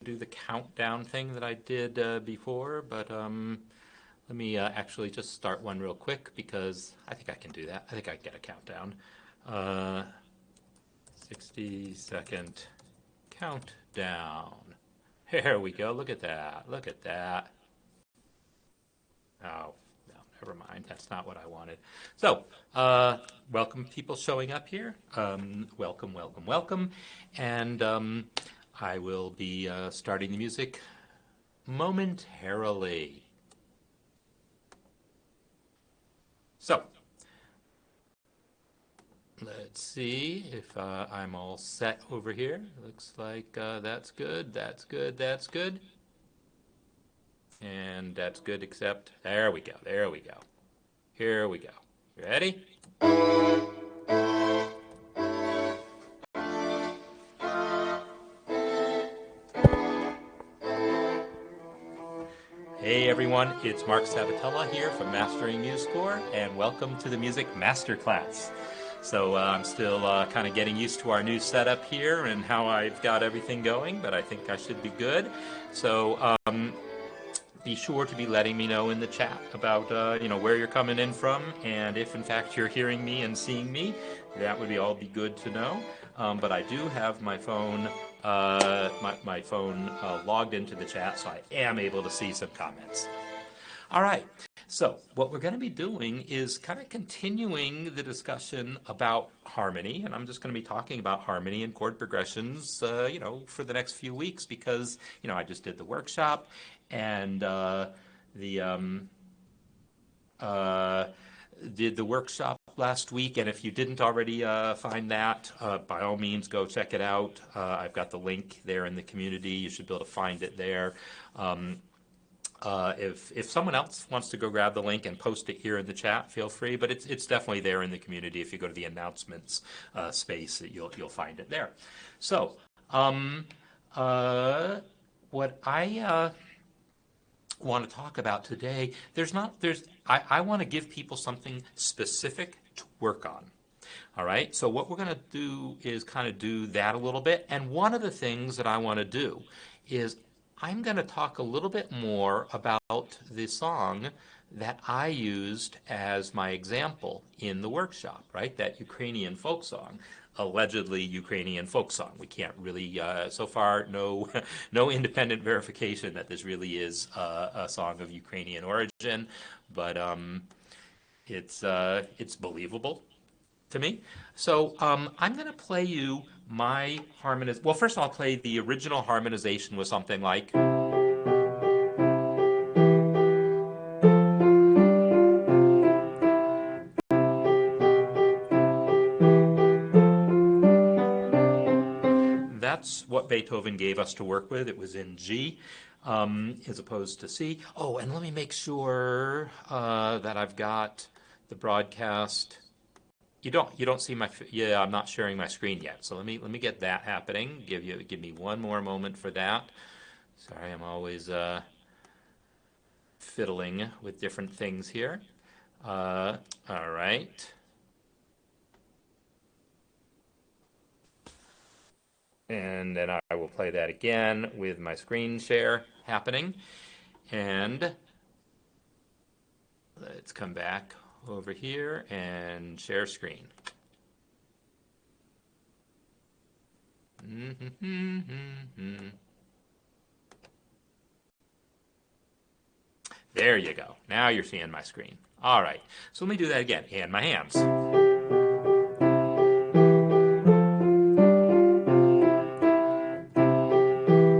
do the countdown thing that I did before, but let me actually just start one real quick because I think I can do that. I think I can get a countdown. 60-second countdown. Here we go. Look at that. Look at that. Oh, no, never mind. That's not what I wanted. So, welcome people showing up here. Welcome, welcome, welcome. And I will be starting the music momentarily. So, let's see if I'm all set over here. Looks like that's good, that's good, that's good. And that's good, except there we go, there we go. Here we go. You ready? Hey everyone, it's Marc Sabatella here from Mastering MuseScore, and welcome to the Music Masterclass. So I'm still kind of getting used to our new setup here and how I've got everything going, but I think I should be good. So be sure to be letting me know in the chat about where you're coming in from, and if in fact you're hearing me and seeing me, that would all be good to know. But I do have my phone my phone logged into the chat, so I am able to see some comments. All right, so what we're going to be doing is kind of continuing the discussion about harmony, and I'm just going to be talking about harmony and chord progressions, for the next few weeks because, I just did the workshop, and did the workshop last week, and if you didn't already find that, by all means go check it out. I've got the link there in the community. You should be able to find it there. If someone else wants to go grab the link and post it here in the chat, feel free, but it's definitely there in the community. If you go to the announcements space, you'll find it there. So what I want to talk about today, I want to give people something specific to work on. All right, so what we're going to do is kind of do that a little bit, and one of the things that I want to do is I'm going to talk a little bit more about the song that I used as my example in the workshop, right? That Ukrainian folk song, allegedly Ukrainian folk song. We can't really, so far, no independent verification that this really is a song of Ukrainian origin, but it's believable to me. So I'm going to play you my harmonization. Well, first I'll play the original harmonization with something like. That's what Beethoven gave us to work with. It was in G as opposed to C. Oh, and let me make sure that I've got the broadcast. You don't see my, yeah, I'm not sharing my screen yet. So let me get that happening. Give me one more moment for that. Sorry, I'm always fiddling with different things here. All right. And then I will play that again with my screen share happening. And let's come back over here and share screen. There you go. Now you're seeing my screen. All right. So let me do that again. And my hands.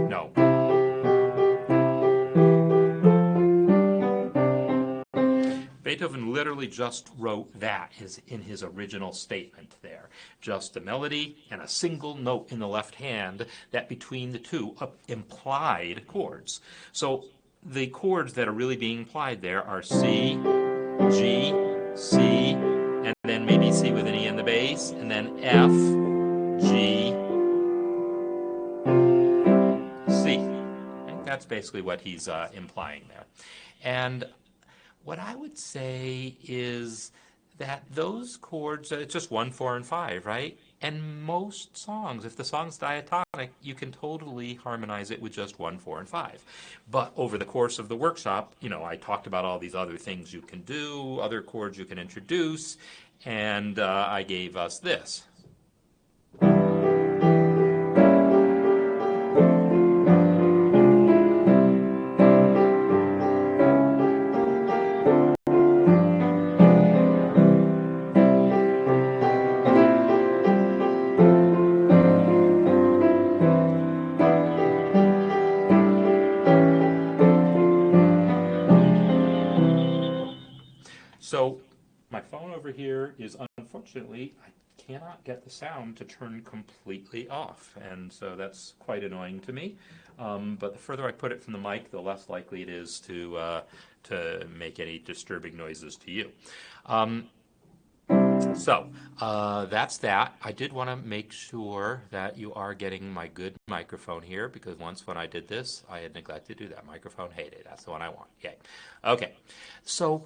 No. Beethoven literally just wrote that in his original statement there. Just a melody and a single note in the left hand that between the two implied chords. So the chords that are really being implied there are C, G, C, and then maybe C with an E in the bass, and then F, G, C. And that's basically what he's implying there. And what I would say is that those chords, it's just 1, 4, and 5, right? And most songs, if the song's diatonic, you can totally harmonize it with just 1, 4, and 5. But over the course of the workshop, I talked about all these other things you can do, other chords you can introduce, and I gave us this. So my phone over here is, unfortunately, I cannot get the sound to turn completely off, and so that's quite annoying to me. But the further I put it from the mic, the less likely it is to make any disturbing noises to you. That's that. I did want to make sure that you are getting my good microphone here, because once when I did this, I had neglected to do that. Microphone, heyday, that's the one I want. Yay. Okay, so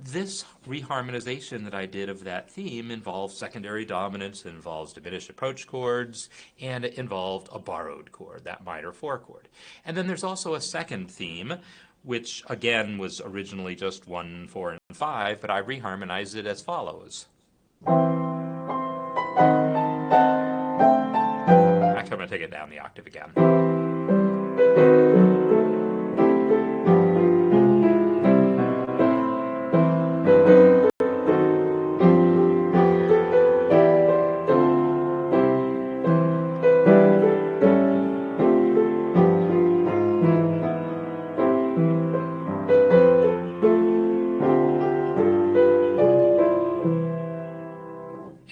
this reharmonization that I did of that theme involves secondary dominance, it involves diminished approach chords, and it involved a borrowed chord, that minor 4 chord. And then there's also a second theme, which again was originally just 1, 4, and 5, but I reharmonized it as follows. Actually, I'm going to take it down the octave again.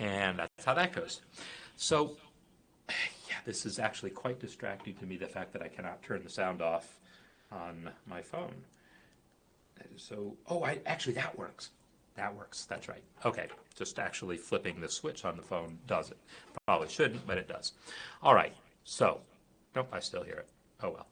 And that's how that goes. So, yeah, this is actually quite distracting to me, the fact that I cannot turn the sound off on my phone. So, actually, that works. That works, that's right. Okay, just actually flipping the switch on the phone does it. Probably shouldn't, but it does. All right, so, nope, I still hear it. Oh well.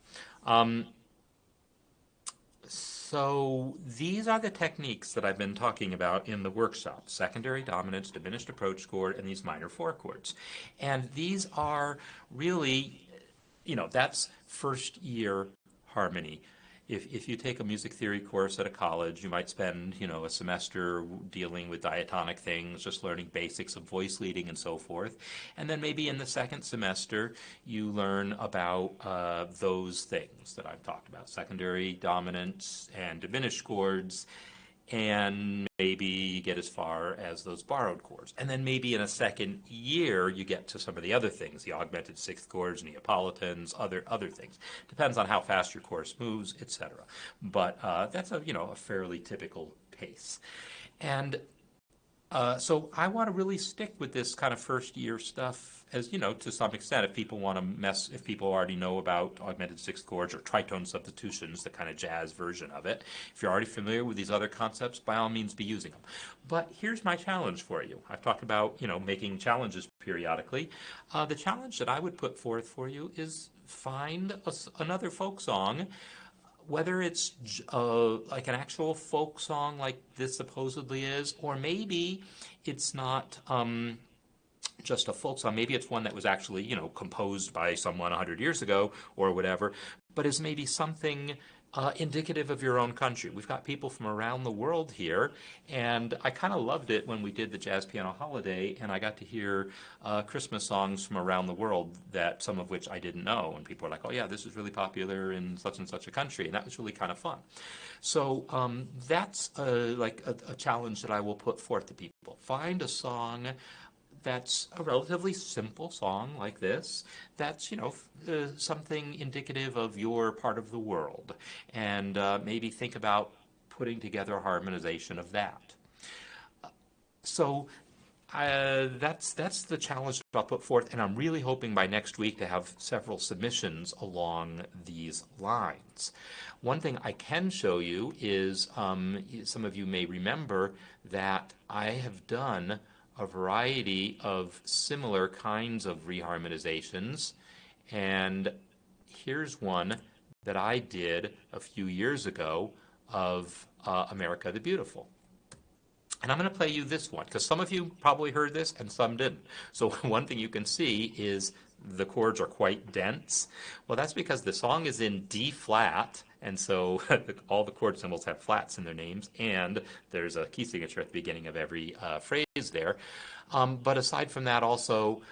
So these are the techniques that I've been talking about in the workshop: secondary dominance, diminished approach chord, and these minor 4 chords. And these are really, that's first year harmony. If you take a music theory course at a college, you might spend, a semester dealing with diatonic things, just learning basics of voice leading and so forth. And then maybe in the second semester, you learn about those things that I've talked about: secondary dominance and diminished chords, and maybe you get as far as those borrowed chords. And then maybe in a second year, you get to some of the other things, the augmented sixth chords, Neapolitans, other things. Depends on how fast your course moves, etc. But that's a fairly typical pace. And so I want to really stick with this kind of first year stuff, as to some extent. If people want to if people already know about augmented sixth chords or tritone substitutions, the kind of jazz version of it, if you're already familiar with these other concepts, by all means be using them. But here's my challenge for you. I've talked about, making challenges periodically. The challenge that I would put forth for you is find another folk song, whether it's like an actual folk song like this supposedly is, or maybe it's not just a folk song. Maybe it's one that was actually, composed by someone 100 years ago or whatever, but is maybe something indicative of your own country. We've got people from around the world here, and I kind of loved it when we did the Jazz Piano Holiday, and I got to hear Christmas songs from around the world, that some of which I didn't know, and people were like, oh yeah, this is really popular in such and such a country, and that was really kind of fun. So that's like a challenge that I will put forth to people. Find a song that's a relatively simple song like this, that's, something indicative of your part of the world, and maybe think about putting together a harmonization of that. So that's the challenge I'll put forth, and I'm really hoping by next week to have several submissions along these lines. One thing I can show you is, some of you may remember that I have done a variety of similar kinds of reharmonizations, and here's one that I did a few years ago of America the Beautiful. And I'm going to play you this one because some of you probably heard this and some didn't. So one thing you can see is the chords are quite dense. Well, that's because the song is in D flat, and so all the chord symbols have flats in their names, and there's a key signature at the beginning of every phrase there. But aside from that, also,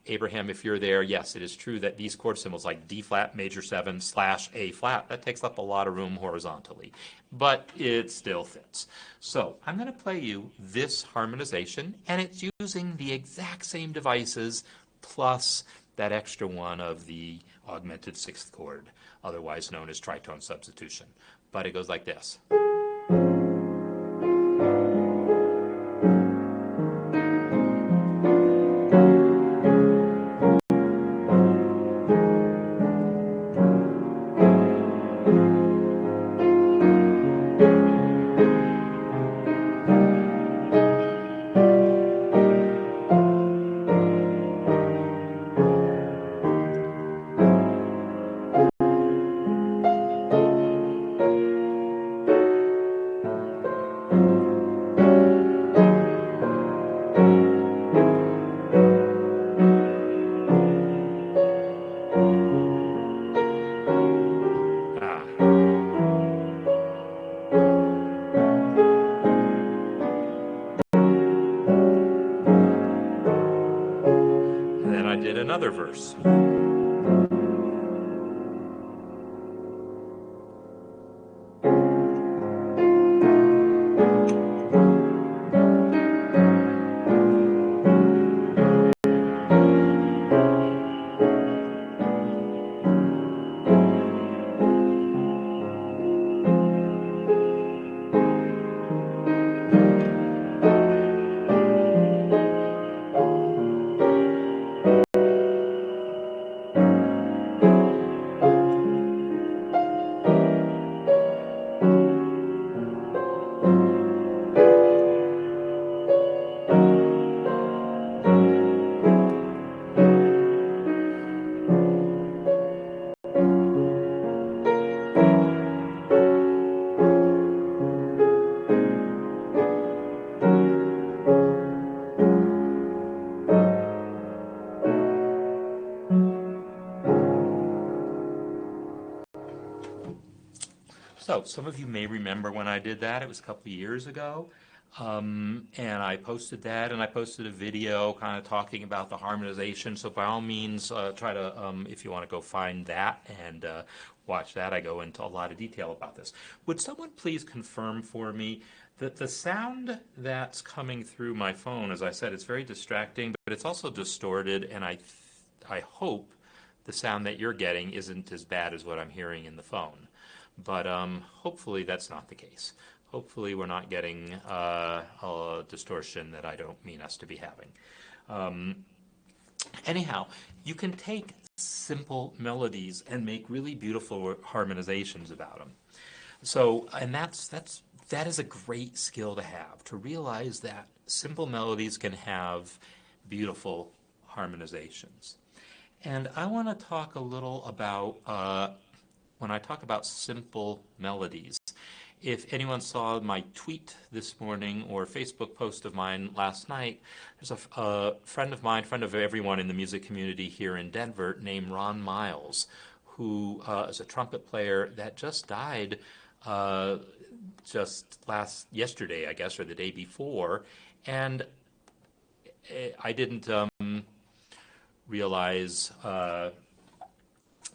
Abraham, if you're there, yes, it is true that these chord symbols like D flat, major 7, slash A flat, that takes up a lot of room horizontally. But it still fits. So I'm going to play you this harmonization, and it's using the exact same devices plus that extra one of the augmented sixth chord, otherwise known as tritone substitution. But it goes like this. And then I did another verse. So some of you may remember when I did that. It was a couple of years ago. And I posted that, and I posted a video kind of talking about the harmonization. So by all means, try to, if you want to go find that and watch that, I go into a lot of detail about this. Would someone please confirm for me that the sound that's coming through my phone, as I said, it's very distracting, but it's also distorted, and I hope the sound that you're getting isn't as bad as what I'm hearing in the phone. But hopefully that's not the case. Hopefully we're not getting a distortion that I don't mean us to be having. Anyhow, you can take simple melodies and make really beautiful harmonizations about them. So, and that is a great skill to have, to realize that simple melodies can have beautiful harmonizations. And I want to talk a little about when I talk about simple melodies. If anyone saw my tweet this morning or Facebook post of mine last night, there's a friend of mine, friend of everyone in the music community here in Denver, named Ron Miles, who is a trumpet player that just died just yesterday, I guess, or the day before. And I didn't realize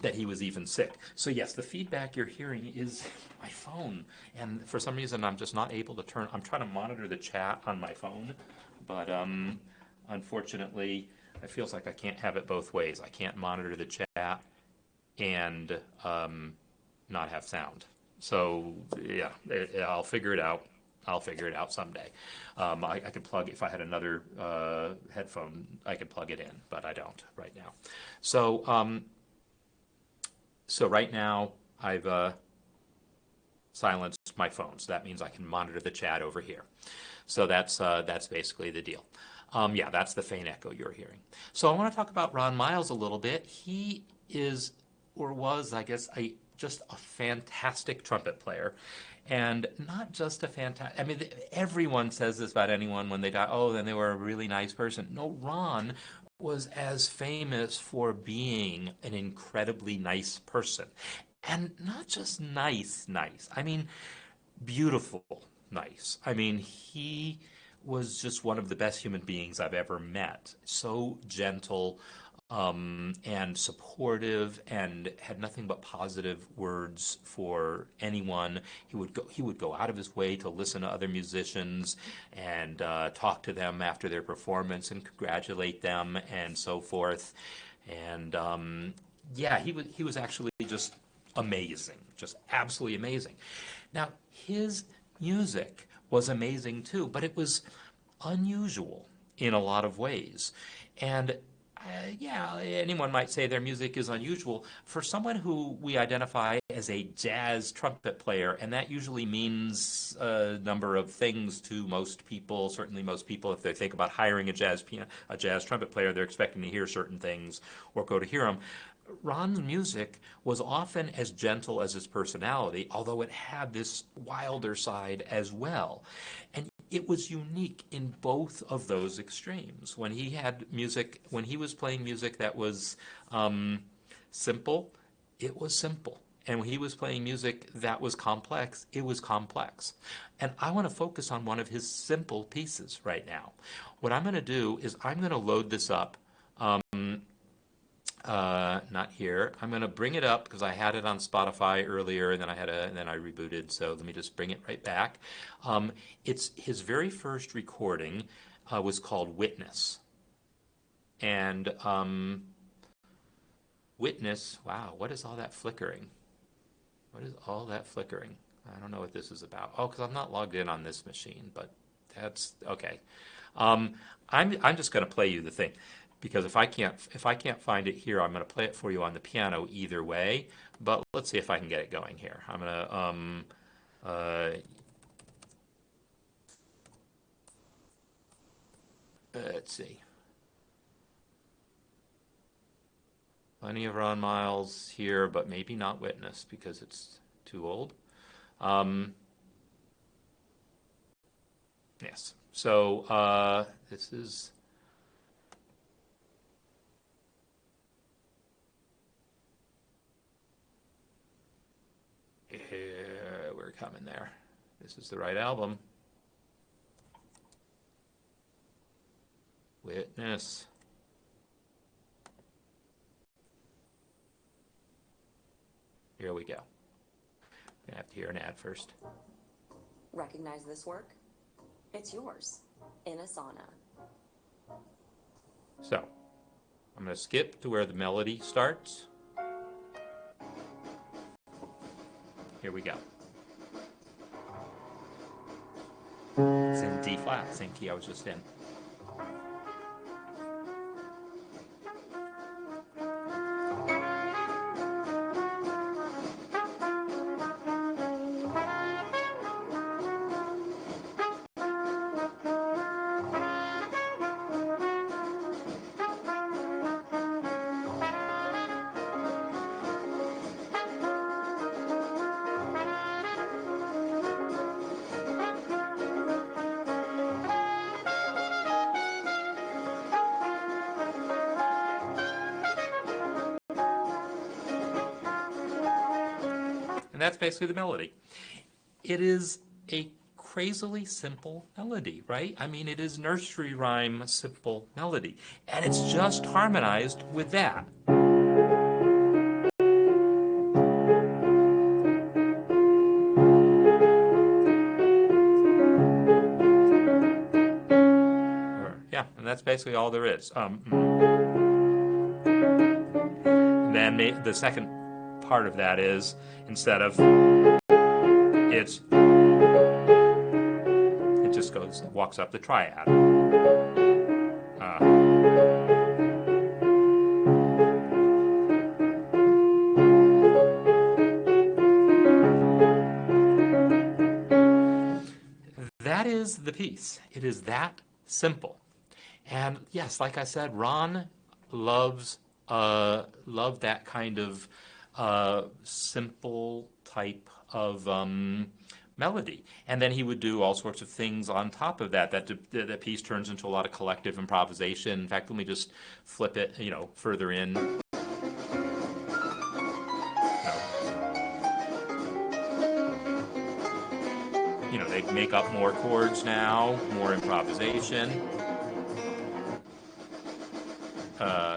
that he was even sick. So yes, the feedback you're hearing is my phone, and for some reason I'm just not able to turn. I'm trying to monitor the chat on my phone, but unfortunately it feels like I can't have it both ways. I can't monitor the chat and not have sound. So yeah, I'll figure it out. I'll figure it out someday. I could plug, if I had another headphone, I could plug it in, but I don't right now. So right now, I've silenced my phone, so that means I can monitor the chat over here. So that's basically the deal. Yeah, that's the faint echo you're hearing. So I want to talk about Ron Miles a little bit. He is or was, I guess, just a fantastic trumpet player. And not just a fantastic, I mean, everyone says this about anyone when they die, oh, then they were a really nice person. No, Ron was as famous for being an incredibly nice person. And not just nice. I mean, beautiful nice. I mean, he was just one of the best human beings I've ever met. So gentle, and supportive, and had nothing but positive words for anyone. He would go out of his way to listen to other musicians and talk to them after their performance and congratulate them and so forth. And yeah, he was actually just amazing, just absolutely amazing. Now, his music was amazing too, but it was unusual in a lot of ways. And yeah, anyone might say their music is unusual. For someone who we identify as a jazz trumpet player, and that usually means a number of things to most people, certainly most people, if they think about hiring a jazz trumpet player, they're expecting to hear certain things or go to hear them. Ron's music was often as gentle as his personality, although it had this wilder side as well. And it was unique in both of those extremes. When he was playing music that was simple, it was simple. And when he was playing music that was complex, it was complex. And I want to focus on one of his simple pieces right now. What I'm going to do is I'm going to load this up. Not here. I'm going to bring it up because I had it on Spotify earlier, and then I rebooted. So let me just bring it right back. It's his very first recording was called Witness, and Witness. Wow, what is all that flickering? What is all that flickering? I don't know what this is about. Oh, because I'm not logged in on this machine, but that's okay. I'm just going to play you the thing. Because if I can't find it here, I'm going to play it for you on the piano either way. But let's see if I can get it going here. I'm going to let's see. Plenty of Ron Miles here, but maybe not Witness because it's too old. Yes. So this is. We're coming there. This is the right album. Witness. Here we go. I have to hear an ad first. Recognize this work? It's yours, in Asana. So, I'm going to skip to where the melody starts. Here we go. It's in D flat, same key I was just in. And that's basically the melody. It is a crazily simple melody, right? I mean, it is nursery rhyme simple melody. And it's just harmonized with that. Yeah, and that's basically all there is. Then the second part of that is, instead of it just walks up the triad. That is the piece. It is that simple. And yes, like I said, Ron loved that kind of simple type of melody. And then he would do all sorts of things on top of that. That piece turns into a lot of collective improvisation. In fact, let me just flip it, further in. They make up more chords now, more improvisation.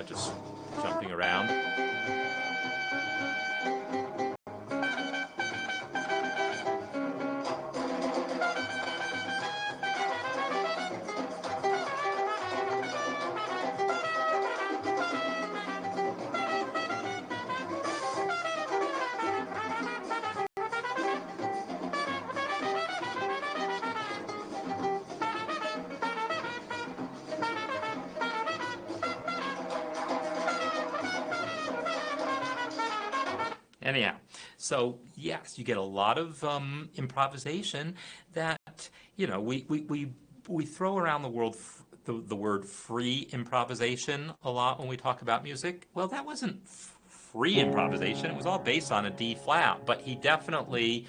Just jumping around. Anyhow, so yes, you get a lot of improvisation that, we throw around the world the word free improvisation a lot when we talk about music. Well, that wasn't free improvisation. It was all based on a D flat, but he definitely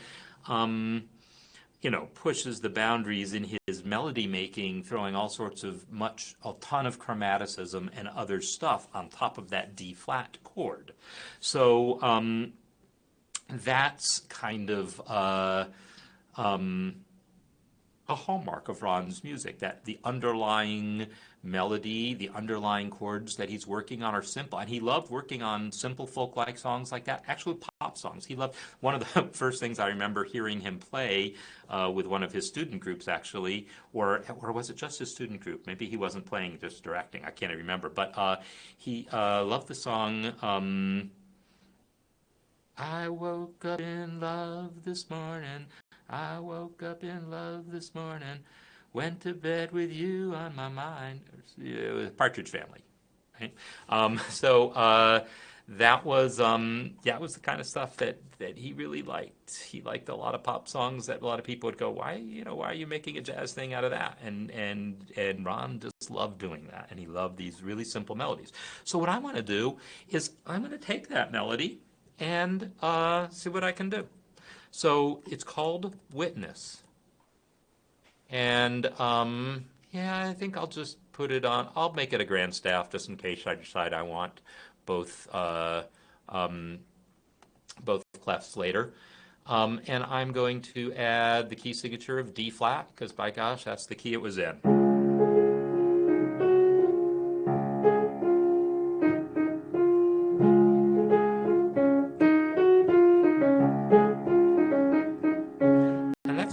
pushes the boundaries in his melody making, throwing all sorts of a ton of chromaticism and other stuff on top of that D flat chord. So that's kind of a hallmark of Ron's music, that the underlying melody, the underlying chords that he's working on are simple. And he loved working on simple folk-like songs like that, actually pop songs. He loved, one of the first things I remember hearing him play with one of his student groups, actually, or was it just his student group? Maybe he wasn't playing, just directing. I can't remember. But he loved the song, I woke up in love this morning. I woke up in love this morning. Went to bed with you on my mind. It was Partridge Family, right? That was that was the kind of stuff that he really liked. He liked a lot of pop songs that a lot of people would go, why are you making a jazz thing out of that? And Ron just loved doing that, and he loved these really simple melodies. So what I want to do is I'm going to take that melody and see what I can do. So it's called Witness. And I think I'll just put it on. I'll make it a grand staff just in case I decide I want both clefs later. And I'm going to add the key signature of D flat, because by gosh, that's the key it was in.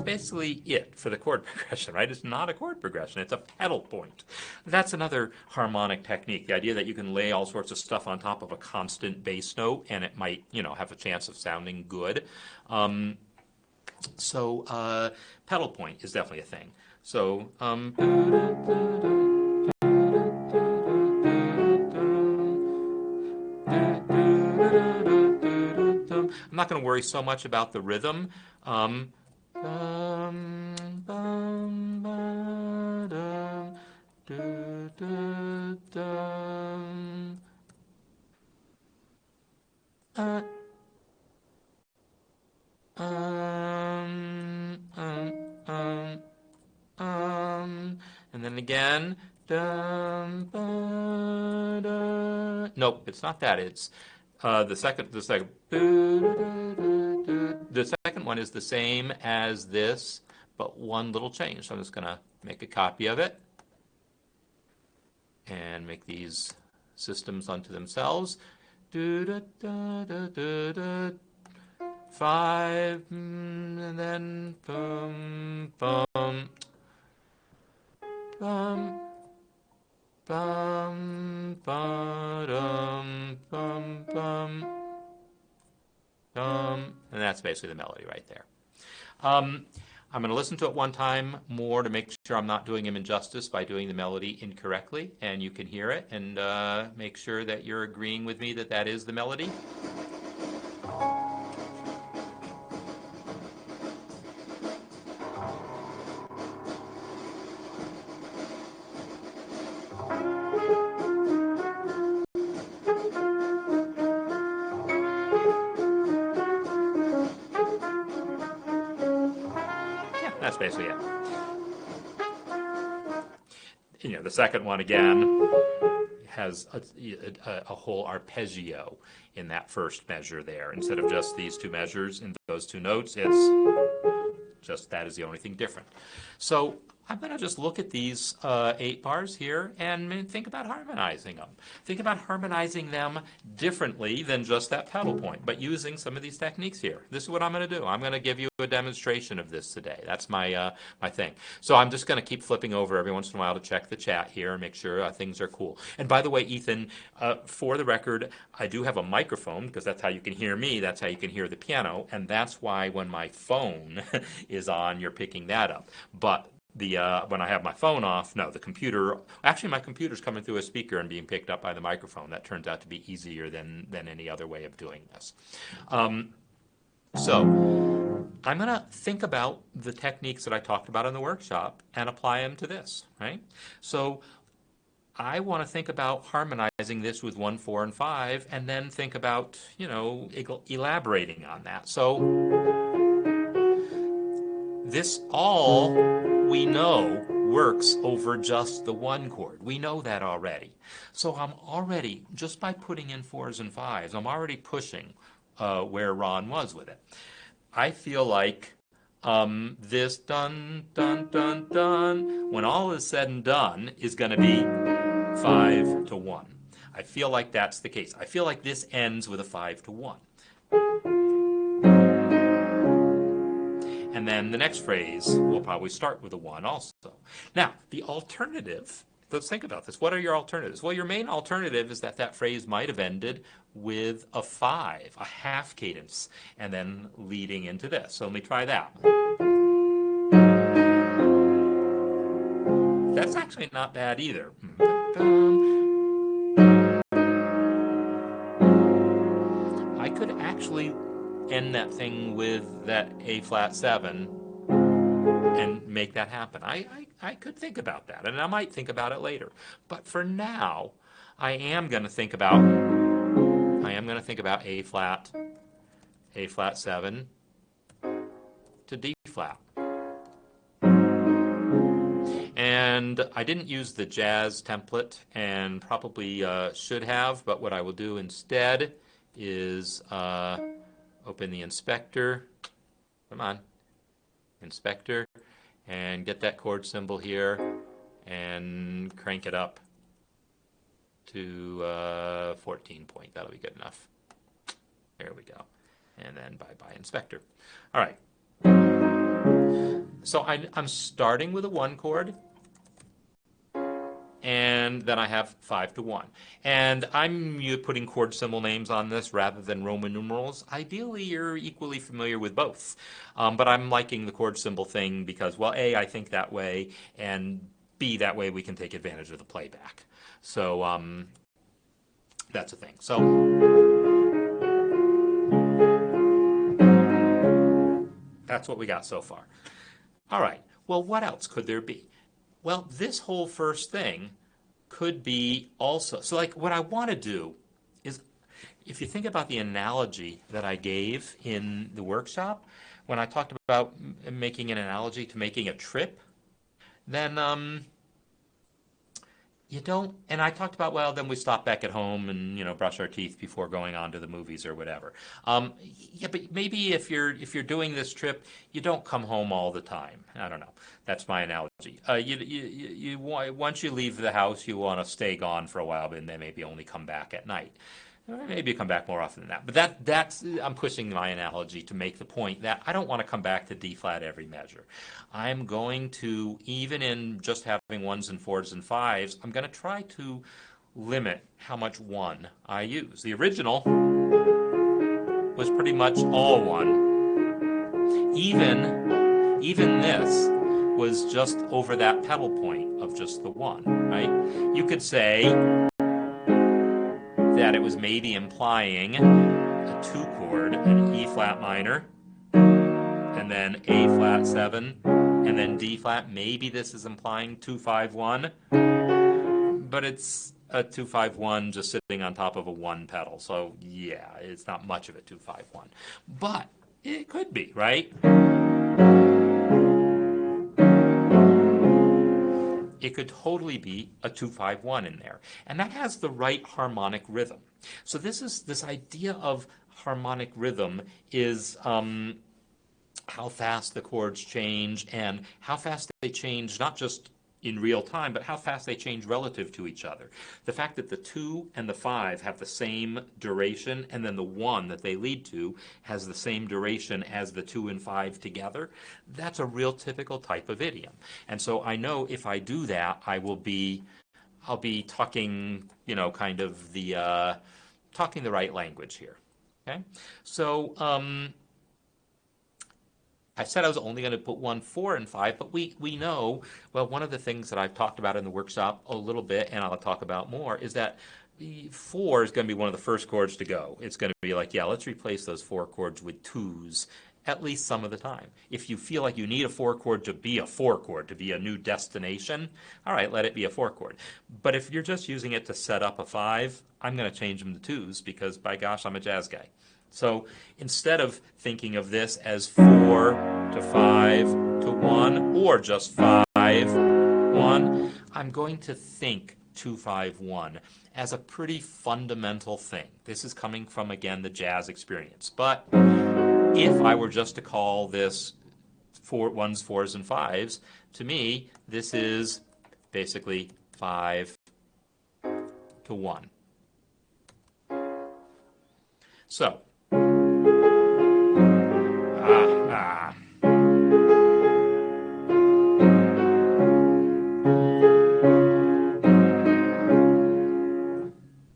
Basically it for the chord progression, right? It's not a chord progression, it's a pedal point. That's another harmonic technique, the idea that you can lay all sorts of stuff on top of a constant bass note and it might, have a chance of sounding good. Pedal point is definitely a thing. So, I'm not going to worry so much about the rhythm. And then again, nope, it's not that. It's the second. The second one is the same as this, but one little change. So I'm just going to make a copy of it and make these systems unto themselves. 5, and then bum, bum, bum, bum, ba-dum, bum, bum, bum, and that's basically the melody right there. I'm going to listen to it one time more to make sure I'm not doing him injustice by doing the melody incorrectly, and you can hear it and make sure that you're agreeing with me that that is the melody. That's basically it. The second one again has a whole arpeggio in that first measure there. Instead of just these two measures in those two notes, it's just that is the only thing different. So I'm going to just look at these 8 bars here and think about harmonizing them. Think about harmonizing them differently than just that pedal point, but using some of these techniques here. This is what I'm going to do. I'm going to give you a demonstration of this today. That's my my thing. So I'm just going to keep flipping over every once in a while to check the chat here and make sure things are cool. And by the way, Ethan, for the record, I do have a microphone because that's how you can hear me. That's how you can hear the piano, and that's why when my phone is on, you're picking that up. But when I have my phone off, no, the computer, actually my computer's coming through a speaker and being picked up by the microphone. That turns out to be easier than any other way of doing this. So I'm going to think about the techniques that I talked about in the workshop and apply them to this, right? So I want to think about harmonizing this with 1, 4, and 5, and then think about, elaborating on that. So this all we know works over just the 1 chord. We know that already. So I'm already, just by putting in 4s and 5s, I'm already pushing where Ron was with it. I feel like this dun, dun, dun, dun, when all is said and done, is going to be 5 to 1. I feel like that's the case. I feel like this ends with a 5 to 1. And then the next phrase will probably start with a 1 also. Now, the alternative, let's think about this. What are your alternatives? Well, your main alternative is that phrase might have ended with a 5, a half cadence, and then leading into this. So let me try that. That's actually not bad either. I could actually end that thing with that A flat 7 and make that happen. I could think about that, and I might think about it later. But for now, I am going to think about A flat 7 to D flat. And I didn't use the jazz template and probably should have, but what I will do instead is open the inspector, come on, inspector, and get that chord symbol here and crank it up to 14 point. That'll be good enough. There we go. And then bye-bye inspector. All right. So I'm starting with a 1 chord, and then I have 5 to 1. And I'm putting chord symbol names on this rather than Roman numerals. Ideally, you're equally familiar with both. But I'm liking the chord symbol thing because, well, A, I think that way, and B, that way we can take advantage of the playback. So that's a thing. So that's what we got so far. All right. Well, what else could there be? Well, this whole first thing could be also, so like what I want to do is, if you think about the analogy that I gave in the workshop, when I talked about making an analogy to making a trip, then you don't, and I talked about, well, then we stop back at home and, brush our teeth before going on to the movies or whatever. Yeah, but maybe if you're doing this trip, you don't come home all the time. I don't know. That's my analogy. Once you leave the house, you want to stay gone for a while, but then maybe only come back at night. Maybe you come back more often than that. But that's I'm pushing my analogy to make the point that I don't want to come back to D flat every measure. I'm going to, even in just having 1s and 4s and 5s, I'm going to try to limit how much 1 I use. The original was pretty much all 1. Even this was just over that pedal point of just the 1, right? You could say that it was maybe implying a 2 chord, an E flat minor, and then A flat 7, and then D flat. Maybe this is implying 2, 5, 1, but it's a 2, 5, 1 just sitting on top of a 1 pedal. So yeah, it's not much of a 2, 5, 1, but it could be, right? could totally be a 2-5-1 in there. And that has the right harmonic rhythm. So this idea of harmonic rhythm is how fast the chords change and how fast they change, not just in real time, but how fast they change relative to each other. The fact that the 2 and the 5 have the same duration, and then the 1 that they lead to has the same duration as the 2 and 5 together, that's a real typical type of idiom. And so I know if I do that, I'll be talking, kind of talking the right language here. Okay, so I said I was only going to put 1, 4, and 5, but we know, well, one of the things that I've talked about in the workshop a little bit, and I'll talk about more, is that the 4 is going to be one of the first chords to go. It's going to be like, yeah, let's replace those 4 chords with 2s at least some of the time. If you feel like you need a 4 chord to be a 4 chord, to be a new destination, all right, let it be a 4 chord. But if you're just using it to set up a 5, I'm going to change them to 2s because, by gosh, I'm a jazz guy. So instead of thinking of this as 4 to 5 to 1 or just 5, 1, I'm going to think 2, 5, 1 as a pretty fundamental thing. This is coming from, again, the jazz experience. But if I were just to call this 1s, 4s, and 5s, to me, this is basically 5 to 1. So,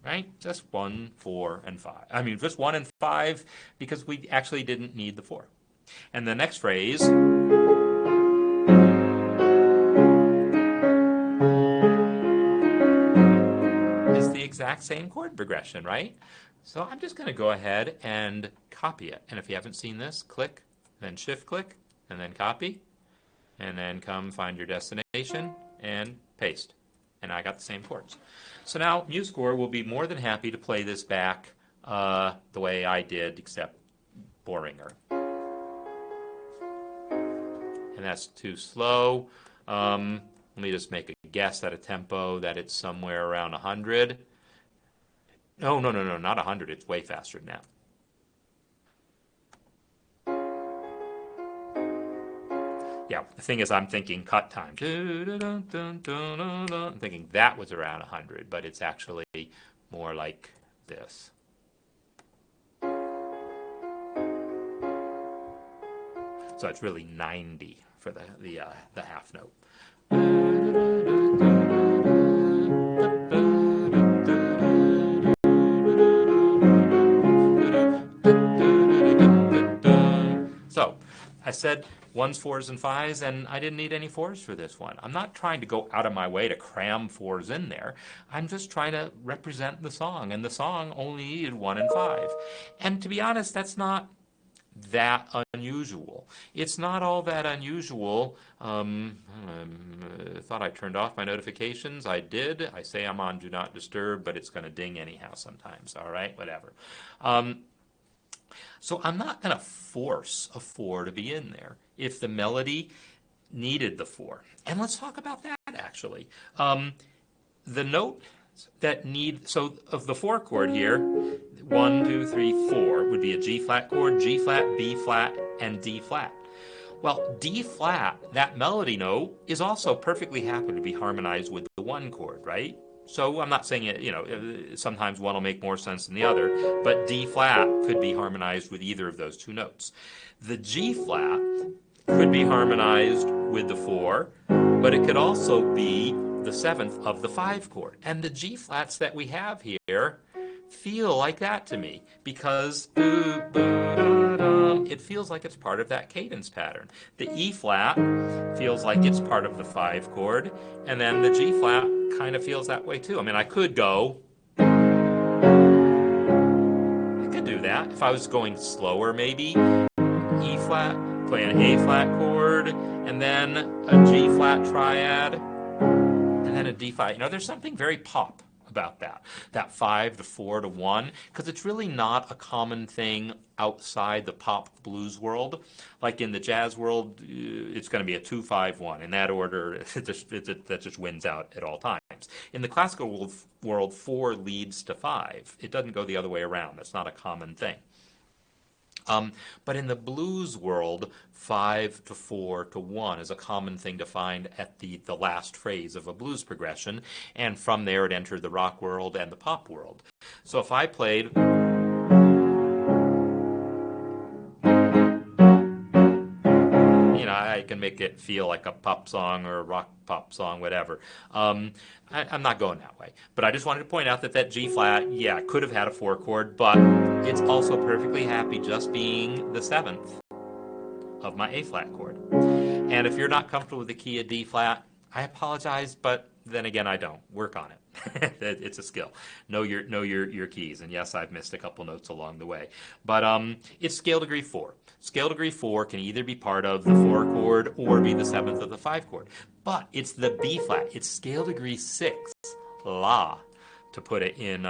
right? Just 1, 4, and 5. I mean, just 1 and 5 because we actually didn't need the 4. And the next phrase is the exact same chord progression, right? So I'm just going to go ahead and copy it. And if you haven't seen this, click, then shift click, and then copy, and then come find your destination and paste. And I got the same chords. So now MuseScore will be more than happy to play this back the way I did, except boringer. And that's too slow. Let me just make a guess at a tempo that it's somewhere around 100. No, not 100. It's way faster than that. Yeah, the thing is I'm thinking cut time. I'm thinking that was around 100, but it's actually more like this. So it's really 90 for the half note. So I said 1s, 4s, and 5s, and I didn't need any 4s for this one. I'm not trying to go out of my way to cram 4s in there. I'm just trying to represent the song, and the song only needed 1 and 5. And to be honest, that's not that unusual. It's not all that unusual. Thought I turned off my notifications. I did. I say I'm on Do Not Disturb, but it's going to ding anyhow sometimes. All right, whatever. So I'm not going to force a 4 to be in there if the melody needed the 4. And let's talk about that, actually. The note that so of the 4 chord here, 1, 2, 3, 4 would be a G flat chord, G flat, B flat, and D flat. Well, D flat, that melody note, is also perfectly happy to be harmonized with the 1 chord, right? So I'm not saying it, sometimes one will make more sense than the other, but D flat could be harmonized with either of those 2 notes. The G flat could be harmonized with the 4, but it could also be the 7th of the 5 chord. And the G flats that we have here feel like that to me because it feels like it's part of that cadence pattern. The E flat feels like it's part of the 5 chord, and then the G flat kind of feels that way too. I mean, I could do that if I was going slower, maybe E flat, play an A flat chord, and then a G flat triad, and then a D flat. There's something very pop about that 5 to 4 to 1, because it's really not a common thing outside the pop blues world. Like in the jazz world, it's going to be a 2-5-1 in that order. That just wins out at all times. In the classical world, 4 leads to 5. It doesn't go the other way around. That's not a common thing. But in the blues world, 5 to 4 to 1 is a common thing to find at the last phrase of a blues progression, and from there it entered the rock world and the pop world. So if I played, I can make it feel like a pop song or a rock pop song, whatever. I'm not going that way. But I just wanted to point out that G flat, yeah, could have had a 4 chord, but it's also perfectly happy just being the 7th of my A flat chord. And if you're not comfortable with the key of D flat, I apologize, but then again, I don't. Work on it. It's a skill. Know your keys. And yes, I've missed a couple notes along the way. But it's scale degree 4. Scale degree 4 can either be part of the 4 chord or be the 7th of the 5 chord. But it's the B flat. It's scale degree 6, La, to put it in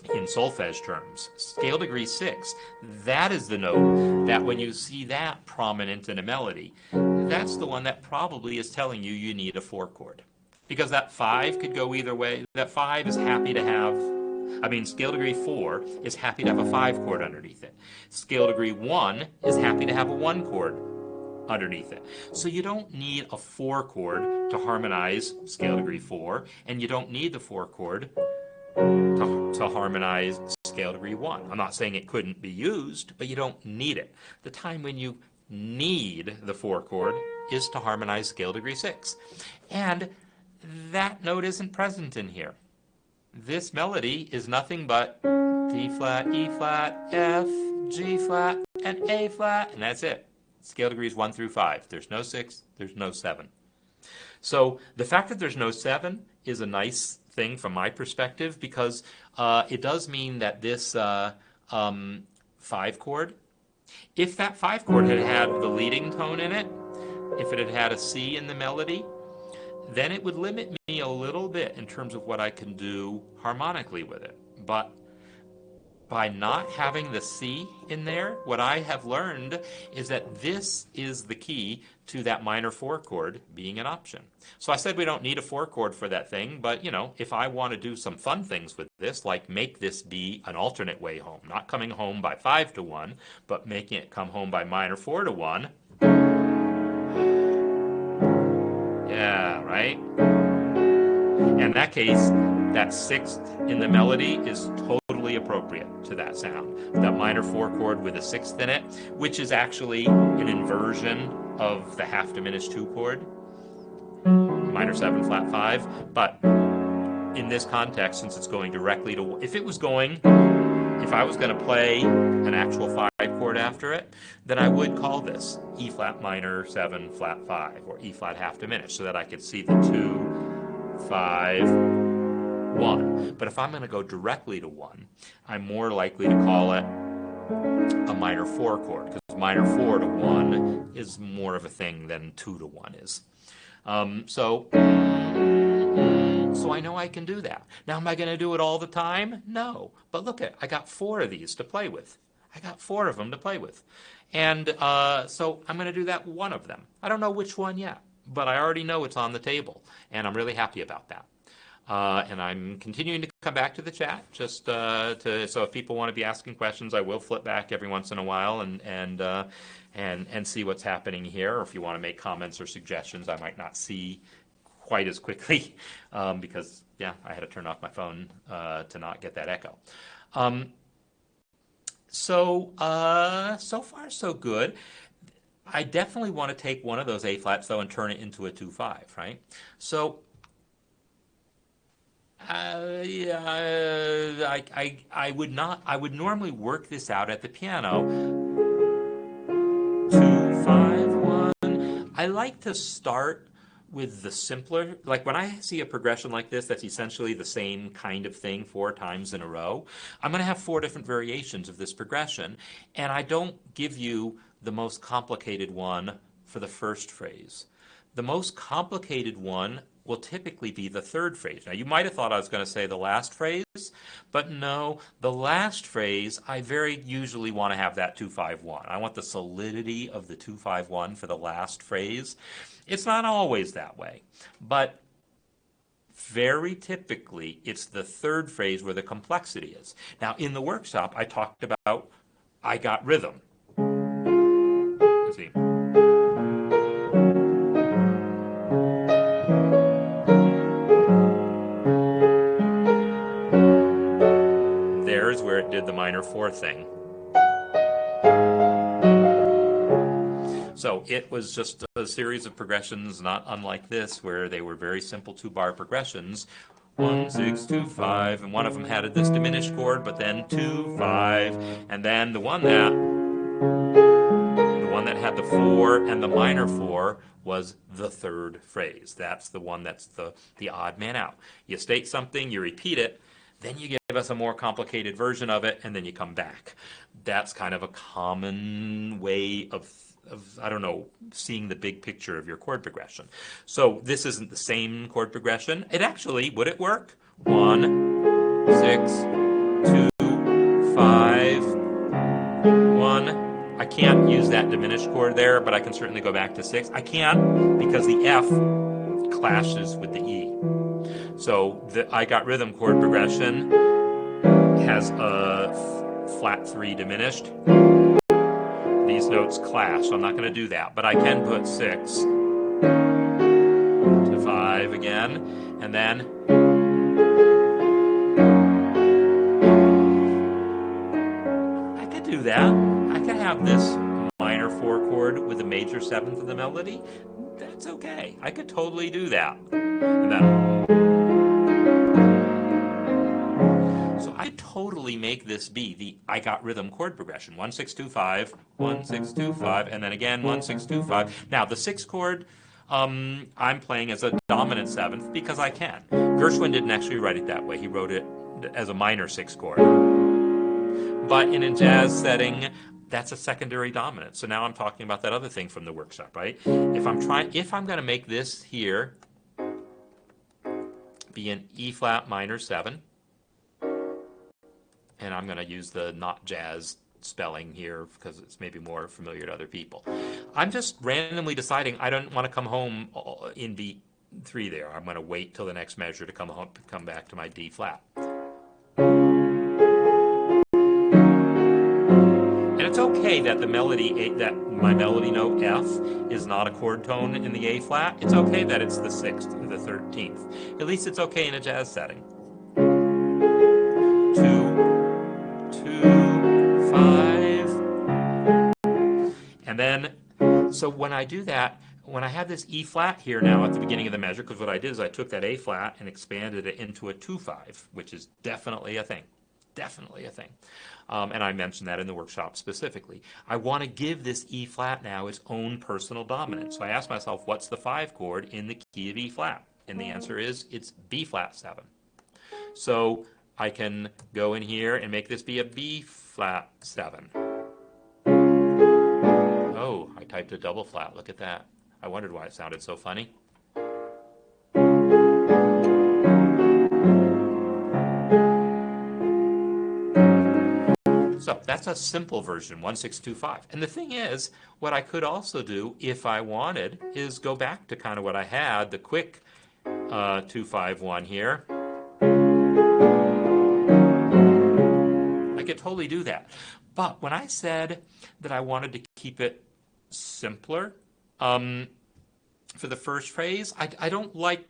solfege terms. Scale degree 6, that is the note that when you see that prominent in a melody, that's the one that probably is telling you you need a 4 chord. Because that 5 could go either way. That 5 is happy to have, scale degree 4 is happy to have a 5 chord underneath it. Scale degree 1 is happy to have a 1 chord underneath it. So you don't need a 4 chord to harmonize scale degree 4, and you don't need the 4 chord to harmonize scale degree 1. I'm not saying it couldn't be used, but you don't need it. The time when you need the 4 chord is to harmonize scale degree 6. And that note isn't present in here. This melody is nothing but D flat, E flat, F, G flat, and A flat, and that's it. Scale degrees 1 through 5. There's no 6, there's no 7. So the fact that there's no 7 is a nice thing from my perspective, because it does mean that this 5 chord, if that 5 chord had had the leading tone in it, if it had had a C in the melody, then it would limit me a little bit in terms of what I can do harmonically with it. But by not having the C in there, what I have learned is that this is the key to that minor 4 chord being an option. So I said we don't need a 4 chord for that thing, but if I want to do some fun things with this, like make this be an alternate way home, not coming home by 5 to 1, but making it come home by minor 4 to 1. Yeah, right? In that case, that 6th in the melody is totally appropriate to that sound. That minor 4 chord with a 6th in it, which is actually an inversion of the half diminished 2 chord, minor 7 flat 5. But in this context, since it's going directly to, if I was going to play an actual 5 chord after it, then I would call this E flat minor 7 flat 5, or E flat half diminished, so that I could see the 2, 5, 1. But if I'm going to go directly to 1, I'm more likely to call it a minor 4 chord, because minor 4 to 1 is more of a thing than 2 to 1 is. So I know I can do that. Now, am I going to do it all the time? No. But look I got 4 of these to play with. I got 4 of them to play with. And so I'm going to do that one of them. I don't know which one yet, but I already know it's on the table, and I'm really happy about that. And I'm continuing to come back to the chat, just so if people want to be asking questions, I will flip back every once in a while and see what's happening here. Or if you want to make comments or suggestions, I might not see quite as quickly because, yeah, I had to turn off my phone to not get that echo. So far, so good. I definitely want to take one of those A flats, though, and turn it into a 2-5, right? So I would normally work this out at the piano. 2, 5, 1. I like to start with the simpler, like when I see a progression like this that's essentially the same kind of thing 4 times in a row, I'm going to have 4 different variations of this progression, and I don't give you the most complicated one for the first phrase. The most complicated one will typically be the third phrase. Now, you might have thought I was going to say the last phrase, but no, the last phrase, I very usually want to have that 2-5-1. I want the solidity of the 2-5-1 for the last phrase. It's not always that way, but very typically, it's the third phrase where the complexity is. Now, in the workshop, I talked about I got rhythm. Let's see. There's where it did the minor 4 thing. So it was just a series of progressions, not unlike this, where they were very simple 2-bar progressions. 1, 6, 2, 5, and one of them had this diminished chord, but then 2, 5, and then the one that had the 4 and the minor 4 was the third phrase. That's the one that's the odd man out. You state something, you repeat it, then you give us a more complicated version of it, and then you come back. That's kind of a common way of I don't know, seeing the big picture of your chord progression. So this isn't the same chord progression. It actually, would it work? 1, 6, 2, 5, 1. I can't use that diminished chord there, but I can certainly go back to 6. I can't because the F clashes with the E. So the I got rhythm chord progression has a flat 3 diminished. These notes clash, so I'm not going to do that, but I can put 6 to 5 again, and then I could do that. I could have this minor 4 chord with a major 7th of the melody. That's okay. I could totally do that. And then so I could totally make this be the I got rhythm chord progression. 1, 6, 2, 5, 1, 6, 2, 5, and then again 1, 6, 2, 5. Now the 6th chord I'm playing as a dominant 7th because I can. Gershwin didn't actually write it that way. He wrote it as a minor 6th chord. But in a jazz setting, that's a secondary dominant. So now I'm talking about that other thing from the workshop, right? If I'm going to make this here be an E flat minor 7, and I'm going to use the not jazz spelling here because it's maybe more familiar to other people. I'm just randomly deciding I don't want to come home in beat 3 there. I'm going to wait till the next measure to come back to my D flat. And it's okay that the melody, that my melody note F is not a chord tone in the A flat. It's okay that it's the 6th or the 13th. At least it's okay in a jazz setting. 2, 5, and then, so when I do that, when I have this E flat here now at the beginning of the measure, because what I did is I took that A flat and expanded it into a 2-5, which is definitely a thing. Definitely a thing. And I mentioned that in the workshop specifically. I want to give this E flat now its own personal dominant. So I asked myself, what's the 5 chord in the key of E flat? And the answer is, it's B flat 7. So I can go in here and make this be a B flat 7. Oh, I typed a double flat. Look at that. I wondered why it sounded so funny. So that's a simple version, 1, 6, 2, 5. And the thing is, what I could also do, if I wanted, is go back to kind of what I had, the quick 2, 5, 1 here. I could totally do that. But when I said that I wanted to keep it simpler for the first phrase, I don't like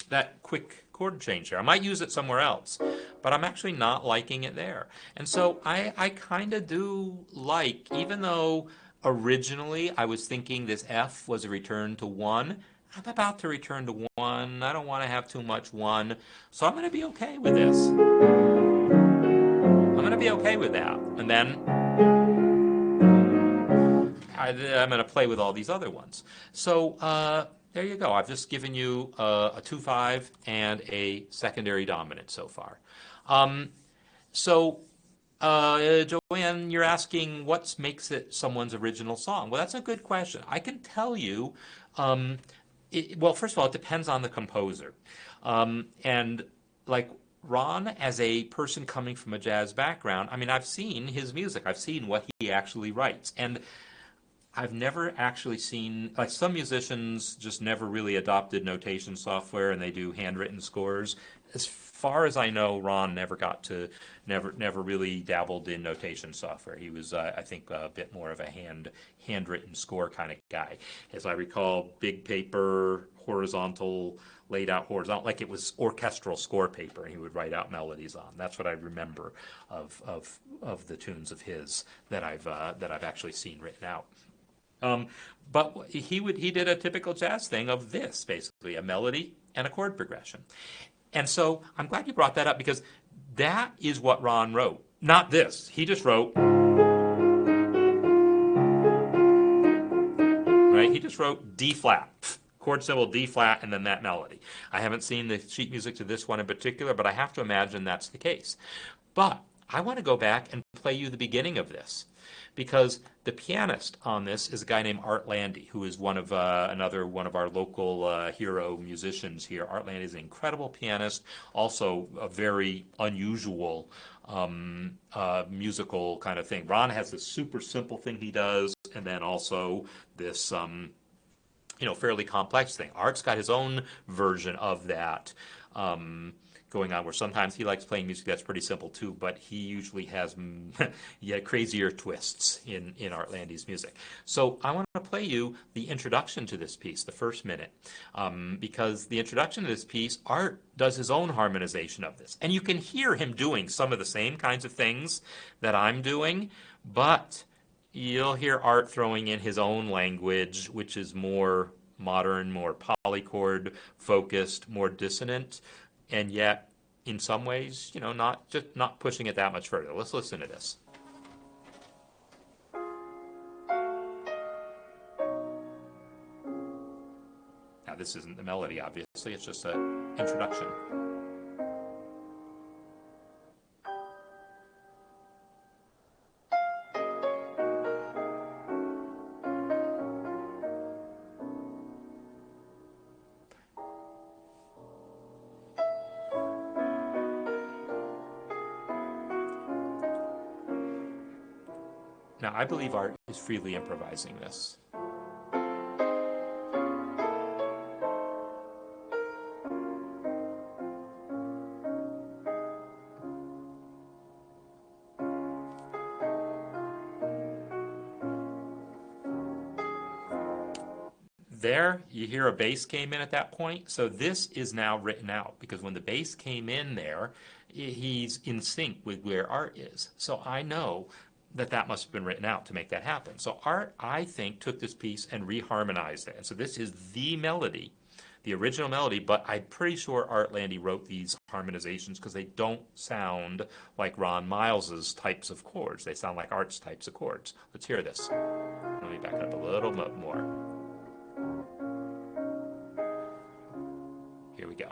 that quick chord change there. I might use it somewhere else, but I'm actually not liking it there. And so I kind of do like, even though originally I was thinking this F was a return to 1, I'm about to return to 1. I don't want to have too much 1, so I'm going to be okay with this. I'm going to be okay with that. And then I'm going to play with all these other ones. So there you go. I've just given you a 2-5 and a secondary dominant so far. Joanne, you're asking what makes it someone's original song. Well, that's a good question. I can tell you Well, first of all, it depends on the composer. And like Ron, as a person coming from a jazz background, I mean, I've seen his music, I've seen what he actually writes. And I've never actually seen, like some musicians just never really adopted notation software and they do handwritten scores. As far as I know, Ron never really dabbled in notation software. He was, I think, a bit more of a handwritten score kind of guy. As I recall, big paper, horizontal, laid out horizontal, like it was orchestral score paper, and he would write out melodies on. That's what I remember of the tunes of his that I've actually seen written out. Um, but he did a typical jazz thing of this, basically, a melody and a chord progression. And so I'm glad you brought that up because that is what Ron wrote. Not this. He just wrote, right? He just wrote D flat, chord symbol D flat, and then that melody. I haven't seen the sheet music to this one in particular, but I have to imagine that's the case. But I want to go back and play you the beginning of this because the pianist on this is a guy named Art Landy, who is another one of our local hero musicians here. Art Landy is an incredible pianist, also a very unusual musical kind of thing. Ron has this super simple thing he does, and then also this fairly complex thing. Art's got his own version of that. Going on where sometimes he likes playing music that's pretty simple too, but he usually has crazier twists in Art Landy's music. So I want to play you the introduction to this piece, the first minute, because the introduction to this piece, Art does his own harmonization of this. And you can hear him doing some of the same kinds of things that I'm doing, but you'll hear Art throwing in his own language, which is more modern, more polychord focused, more dissonant, and yet in some ways, not pushing it that much further. Let's listen to this. Now this isn't the melody, obviously, it's just an introduction. Now, I believe Art is freely improvising this. There, you hear a bass came in at that point. So this is now written out because when the bass came in there, he's in sync with where Art is. So I know that must have been written out to make that happen. So Art, I think, took this piece and reharmonized it. And so this is the melody, the original melody, but I'm pretty sure Art Landy wrote these harmonizations because they don't sound like Ron Miles's types of chords. They sound like Art's types of chords. Let's hear this. Let me back it up a little bit more. Here we go.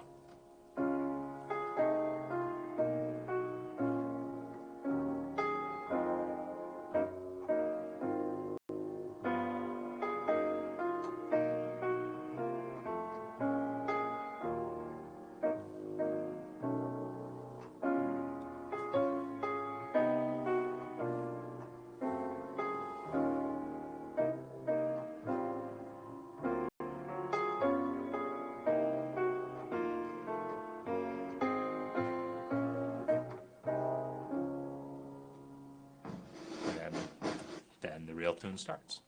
Then the real tune starts.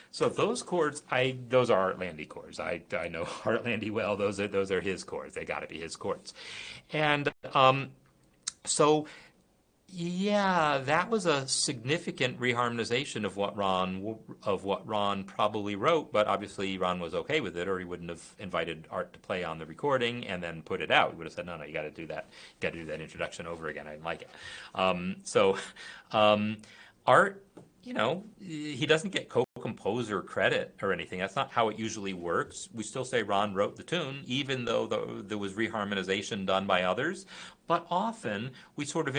So those chords, those are Art Landy chords. I know Art Landy well. Those are his chords. They got to be his chords. And so yeah, that was a significant reharmonization of what Ron probably wrote. But obviously Ron was okay with it, or he wouldn't have invited Art to play on the recording and then put it out. He would have said, no, you got to do that. You got to do that introduction over again. I didn't like it. Art, he doesn't get co-composer credit or anything. That's not how it usually works. We still say Ron wrote the tune, even though there was reharmonization done by others. But often we sort of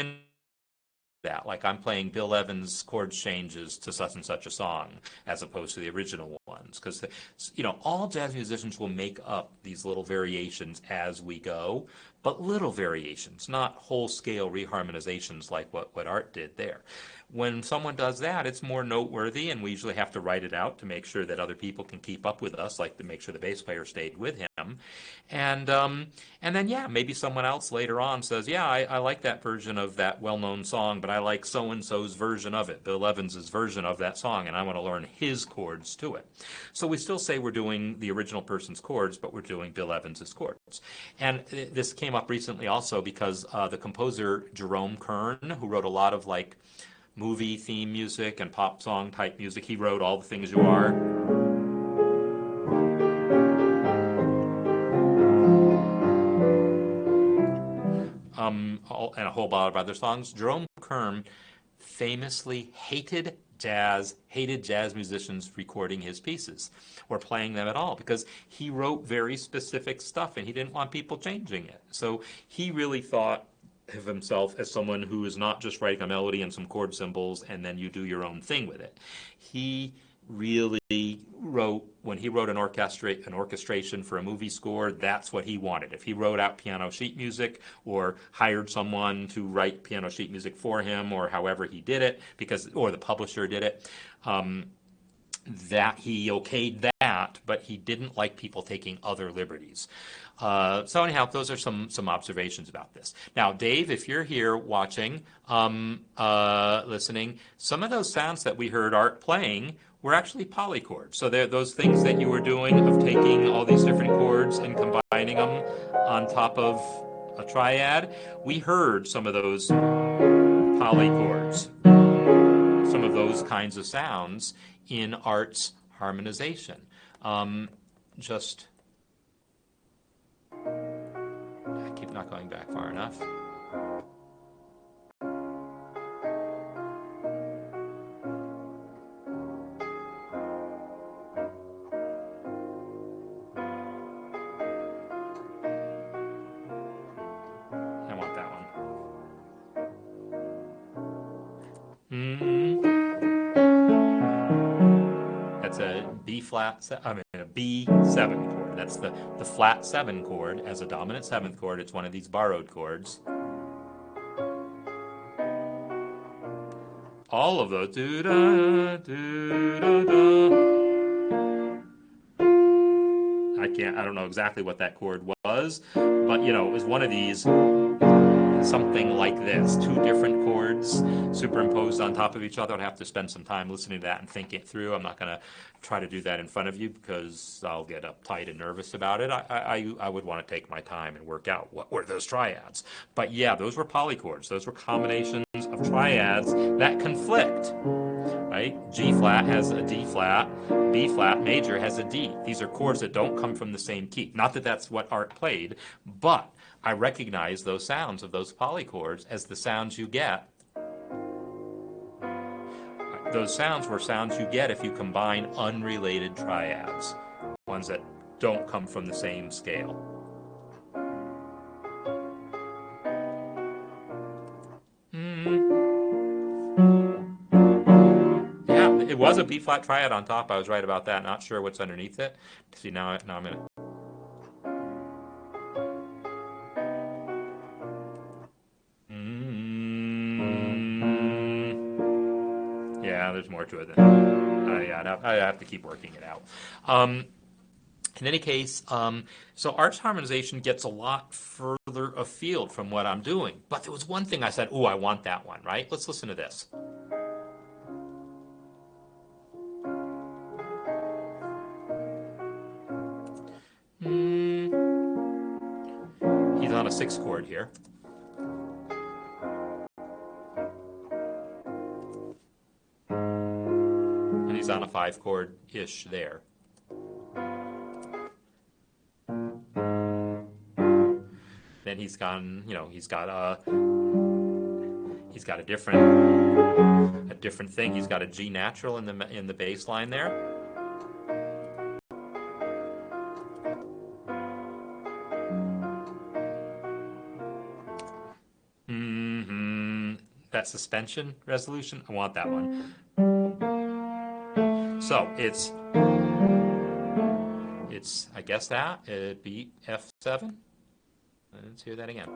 that, like I'm playing Bill Evans' chord changes to such and such a song, as opposed to the original one. ones, because all jazz musicians will make up these little variations as we go, but little variations, not whole scale reharmonizations like what Art did there. When someone does that, it's more noteworthy, and we usually have to write it out to make sure that other people can keep up with us, like to make sure the bass player stayed with him. And then, yeah, maybe someone else later on says, yeah, I like that version of that well-known song, but I like so-and-so's version of it, Bill Evans's version of that song, and I want to learn his chords to it. So we still say we're doing the original person's chords, but we're doing Bill Evans's chords. And this came up recently also because the composer Jerome Kern, who wrote a lot of like movie theme music and pop song type music, he wrote All the Things You Are. And a whole lot of other songs. Jerome Kern famously hated jazz musicians recording his pieces or playing them at all, because he wrote very specific stuff and he didn't want people changing it. So he really thought of himself as someone who is not just writing a melody and some chord symbols and then you do your own thing with it. He really wrote, when he wrote an orchestration for a movie score, that's what he wanted. If he wrote out piano sheet music or hired someone to write piano sheet music for him, or however he did it, or the publisher did it, that he okayed that, but he didn't like people taking other liberties. So anyhow, those are some observations about this. Now, Dave, if you're here watching, listening, some of those sounds that we heard Art playing were actually polychords. So they're those things that you were doing of taking all these different chords and combining them on top of a triad. We heard some of those polychords, some of those kinds of sounds in Art's harmonization. I keep not going back far enough. I want that one. That's a a B7 chord. That's the flat 7 chord as a dominant 7th chord. It's one of these borrowed chords. All of those. Do-da, do-da-da. I don't know exactly what that chord was, but it was one of these, something like this, 2 different chords superimposed on top of each other. I'd have to spend some time listening to that and think it through. I'm not going to try to do that in front of you because I'll get uptight and nervous about it. I would want to take my time and work out what were those triads. But yeah, those were polychords. Those were combinations of triads that conflict. Right? G flat has a D flat, B flat major has a D. These are chords that don't come from the same key. Not that that's what Art played, but I recognize those sounds of those polychords as the sounds you get. Those sounds were sounds you get if you combine unrelated triads, ones that don't come from the same scale. Yeah, it was a B flat triad on top. I was right about that. Not sure what's underneath it. See, now I'm in it. Yeah, there's more to it than I'd have to keep working it out. In any case, so Art's harmonization gets a lot further afield from what I'm doing. But there was one thing I said, I want that one, right? Let's listen to this. He's on a 6 chord here. And he's on a 5 chord-ish there. Then he's gone, he's got a different thing. He's got a G natural in the bass line there. That suspension resolution, I want that one. So it's it's, I guess that, it'd be F7. Let's hear that again.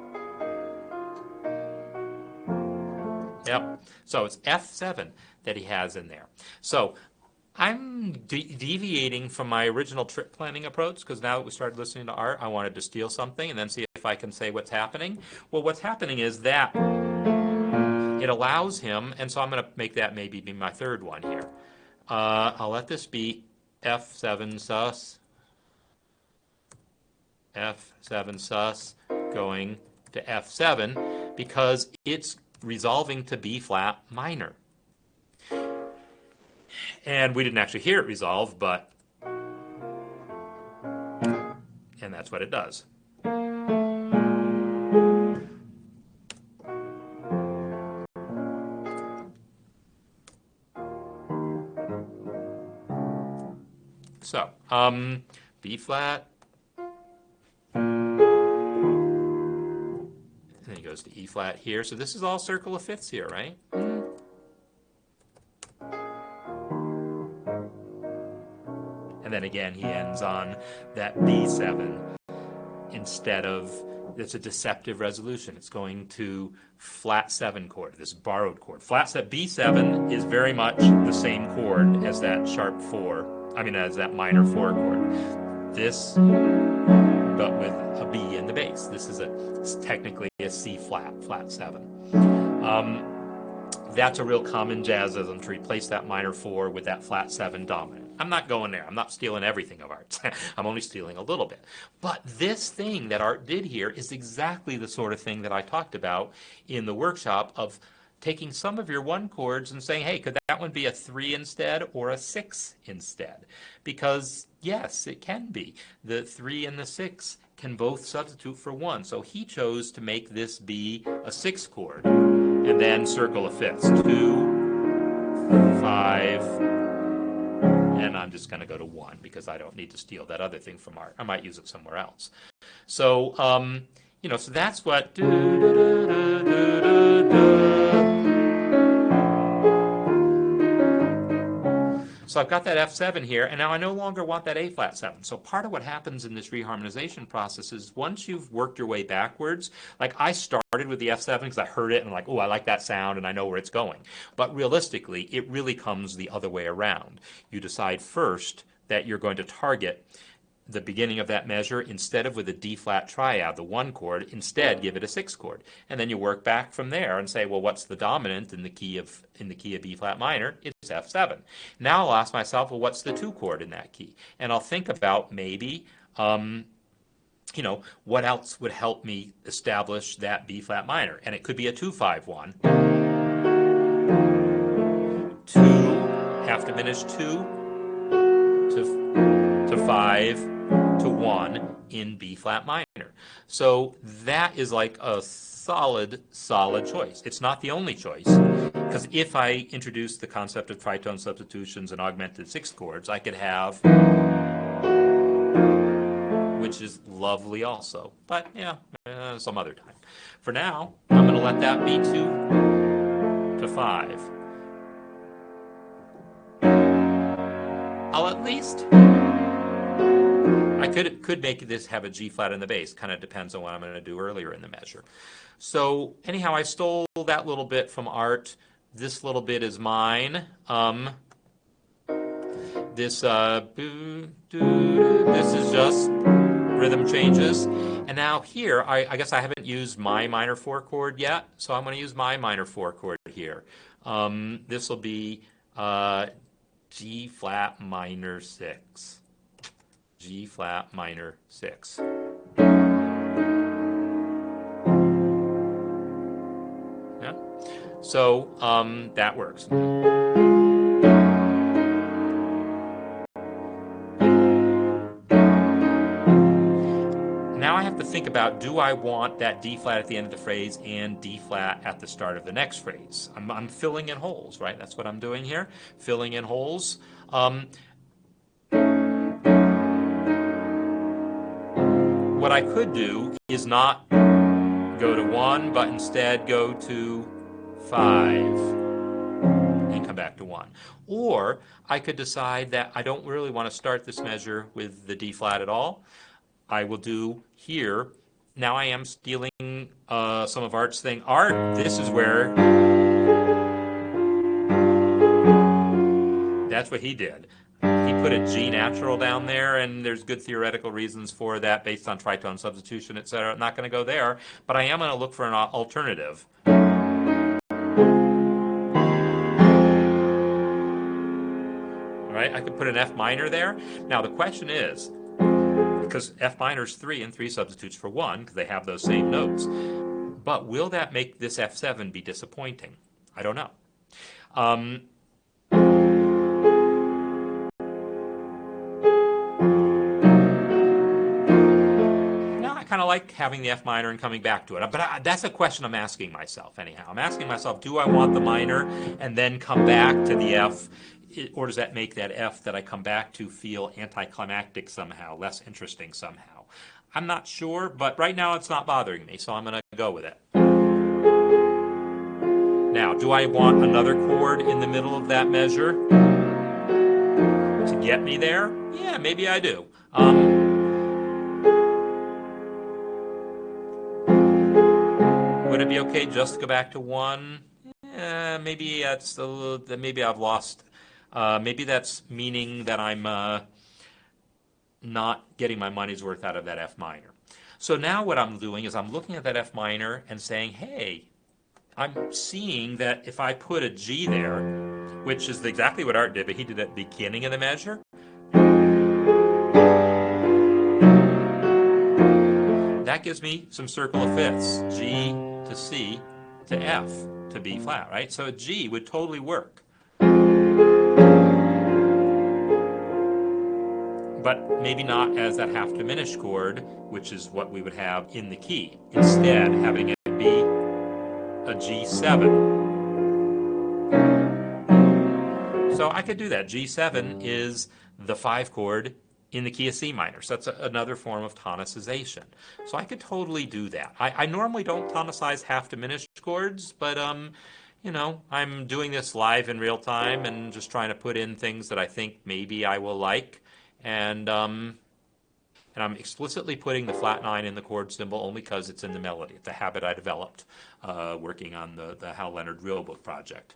Yep. So it's F7 that he has in there. So I'm deviating from my original trip planning approach because now that we started listening to art, I wanted to steal something and then see if I can say what's happening. Well, what's happening is that it allows him, and so I'm going to make that maybe be my third one here. I'll let this be F7 sus, F7 sus, going to F7 because it's resolving to B flat minor. And we didn't actually hear it resolve, but, and that's what it does. So, B flat, and then he goes to E flat here. So this is all circle of fifths here, right? And then again, he ends on that B7 instead of, it's a deceptive resolution. It's going to flat 7 chord, this borrowed chord. Flat set B7 is very much the same chord as that sharp 4. I mean, as that minor 4 chord. This, but with a B in the bass. This is it's technically a C flat, flat 7. That's a real common jazzism to replace that minor 4 with that flat 7 dominant. I'm not going there. I'm not stealing everything of Art's. I'm only stealing a little bit. But this thing that Art did here is exactly the sort of thing that I talked about in the workshop of taking some of your 1 chords and saying, hey, could that one be a 3 instead or a 6 instead? Because, yes, it can be. The 3 and the 6 can both substitute for 1. So he chose to make this be a 6 chord and then circle of fifths. 2, 5, and I'm just going to go to 1 because I don't need to steal that other thing from Art. I might use it somewhere else. So, you know, so that's what... So I've got that F7 here, and now I no longer want that A flat 7. So part of what happens in this reharmonization process is once you've worked your way backwards, like I started with the F7 because I heard it and I'm like, oh, I like that sound and I know where it's going. But realistically, it really comes the other way around. You decide first that you're going to target the beginning of that measure, instead of with a D flat triad, the 1 chord, instead give it a 6 chord. And then you work back from there and say, well, what's the dominant in the key of B flat minor? It's F7. Now I'll ask myself, well, what's the 2 chord in that key? And I'll think about maybe, you know, what else would help me establish that B flat minor? And it could be a 2-5-1. 2, half diminished 2 to 5 to 1 in B flat minor. So that is like a solid choice. It's not the only choice, because if I introduce the concept of tritone substitutions and augmented 6th chords, I could have, which is lovely also. But yeah, some other time. For now, I'm going to let that be 2 to 5. I'll at least... I could make this have a G flat in the bass. Kind of depends on what I'm going to do earlier in the measure. So anyhow, I stole that little bit from Art. This little bit is mine. This is just rhythm changes. And now here, I guess I haven't used my minor 4 chord yet, so I'm going to use my minor 4 chord here. This will be G flat minor 6. G flat minor 6. Yeah. So that works. Now I have to think about, do I want that D flat at the end of the phrase and D flat at the start of the next phrase? I'm filling in holes, right? That's what I'm doing here, filling in holes. What I could do is not go to 1, but instead go to 5 and come back to 1. Or I could decide that I don't really want to start this measure with the D flat at all. I will do here. Now I am stealing some of Art's thing. Art, this is where, that's what he did. He put a G natural down there, and there's good theoretical reasons for that based on tritone substitution, etc. I'm not going to go there, but I am going to look for an alternative. All right, I could put an F minor there. Now the question is, because F minor is 3 and 3 substitutes for 1 because they have those same notes, but will that make this F7 be disappointing? I don't know. Kind of like having the F minor and coming back to it. But that's a question I'm asking myself anyhow. I'm asking myself, do I want the minor and then come back to the F, or does that make that F that I come back to feel anticlimactic somehow, less interesting somehow? I'm not sure, but right now it's not bothering me, so I'm going to go with it. Now, do I want another chord in the middle of that measure to get me there? Yeah, maybe I do. Would it be okay just to go back to 1? Maybe that's a little, maybe I've lost. Maybe that's meaning that I'm not getting my money's worth out of that F minor. So now what I'm doing is I'm looking at that F minor and saying, hey, I'm seeing that if I put a G there, which is exactly what Art did, but he did at the beginning of the measure, that gives me some circle of fifths, G to C to F to B flat, right? So a G would totally work. But maybe not as that half diminished chord, which is what we would have in the key. Instead, having it be a G7. So I could do that. G7 is the 5 chord in the key of C minor. So that's another form of tonicization. So I could totally do that. I normally don't tonicize half diminished chords, but you know, I'm doing this live in real time and just trying to put in things that I think maybe I will like. And I'm explicitly putting the flat 9 in the chord symbol only because it's in the melody. It's a habit I developed working on the Hal Leonard Real Book project.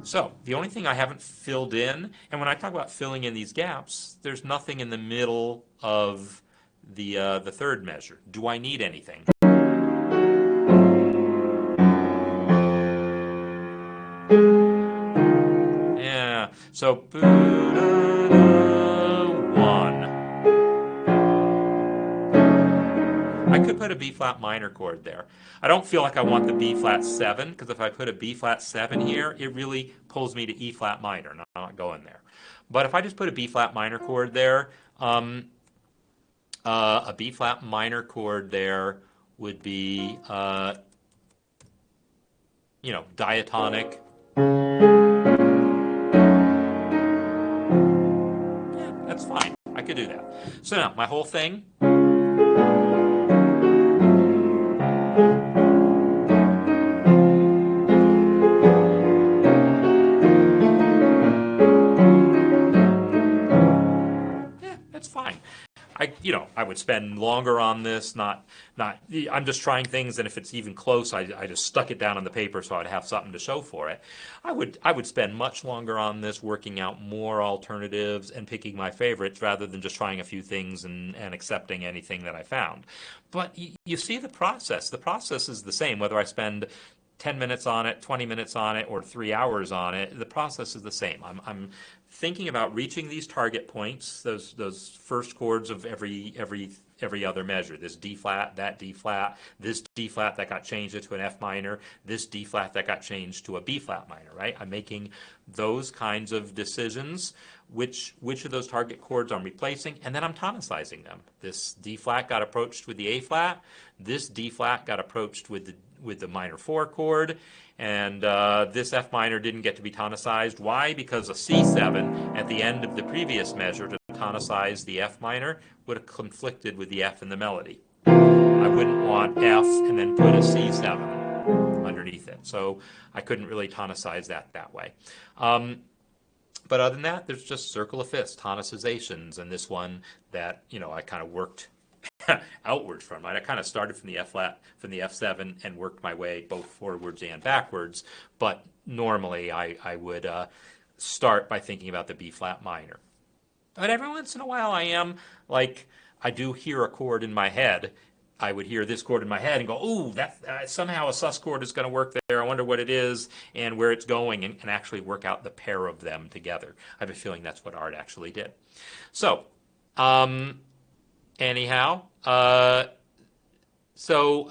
So the only thing I haven't filled in, and when I talk about filling in these gaps, there's nothing in the middle of the third measure. Do I need anything? Yeah, so 1. I could put a B flat minor chord there. I don't feel like I want the B flat 7, because if I put a B flat 7 here, it really pulls me to E flat minor, and I'm not going there. But if I just put a B flat minor chord there, a B flat minor chord there would be, you know, diatonic. Yeah, that's fine. I could do that. So now, my whole thing. Fine. I would spend longer on this, I'm just trying things, and if it's even close, I just stuck it down on the paper so I'd have something to show for it. I would spend much longer on this, working out more alternatives and picking my favorites rather than just trying a few things and accepting anything that I found. But you see the process. The process is the same, whether I spend 10 minutes on it, 20 minutes on it, or 3 hours on it. The process is the same. I'm thinking about reaching these target points, those first chords of every other measure. This D flat, that D flat, this D flat that got changed into an F minor, this D flat that got changed to a B flat minor, right? I'm making those kinds of decisions, which of those target chords I'm replacing, and then I'm tonicizing them. This D flat got approached with the A flat, this D flat got approached with with the minor 4 chord, and this F minor didn't get to be tonicized. Why? Because a C7 at the end of the previous measure to tonicize the F minor would have conflicted with the F in the melody. I wouldn't want F and then put a C7 underneath it, so I couldn't really tonicize that way. But other than that, there's just circle of fifths, tonicizations, and this one that, I kind of worked outwards from. I kind of started from the F flat, from the F7, and worked my way both forwards and backwards. But normally I would start by thinking about the B flat minor. But every once in a while I do hear a chord in my head. I would hear this chord in my head and go, ooh, that somehow a sus chord is going to work there. I wonder what it is and where it's going, and actually work out the pair of them together. I have a feeling that's what Art actually did. So, anyhow, so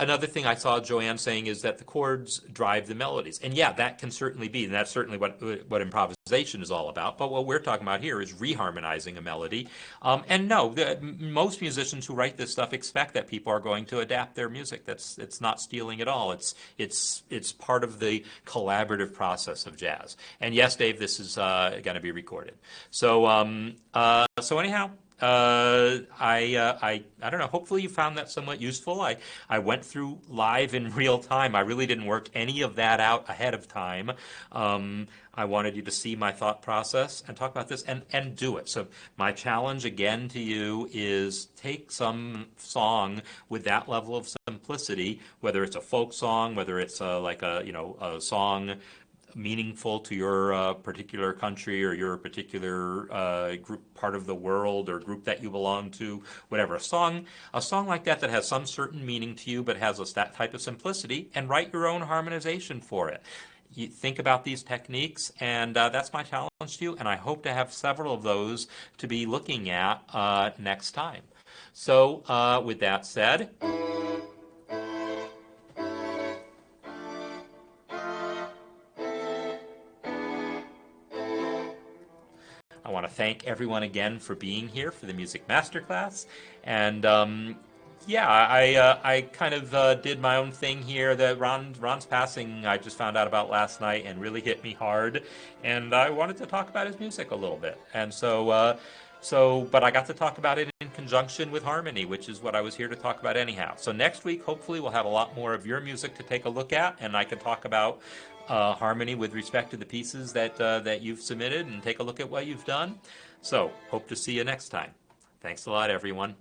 another thing I saw Joanne saying is that the chords drive the melodies, and yeah, that can certainly be, and that's certainly what improvisation is all about. But what we're talking about here is reharmonizing a melody. And no, most musicians who write this stuff expect that people are going to adapt their music. It's not stealing at all. It's part of the collaborative process of jazz. And yes, Dave, this is going to be recorded. So anyhow. I don't know. Hopefully you found that somewhat useful. I went through live in real time. I really didn't work any of that out ahead of time. I wanted you to see my thought process and talk about this and do it. So my challenge again to you is take some song with that level of simplicity, whether it's a folk song, whether it's a song meaningful to your particular country or your particular group, part of the world or group that you belong to, whatever. A song like that has some certain meaning to you but has that type of simplicity, and write your own harmonization for it. You think about these techniques, and that's my challenge to you, and I hope to have several of those to be looking at next time. So with that said, I want to thank everyone again for being here for the Music Masterclass. And I kind of did my own thing here. Ron's passing I just found out about last night and really hit me hard. And I wanted to talk about his music a little bit. And but I got to talk about it in conjunction with harmony, which is what I was here to talk about anyhow. So next week, hopefully, we'll have a lot more of your music to take a look at, and I can talk about harmony with respect to the pieces that you've submitted and take a look at what you've done. So hope to see you next time. Thanks a lot, everyone.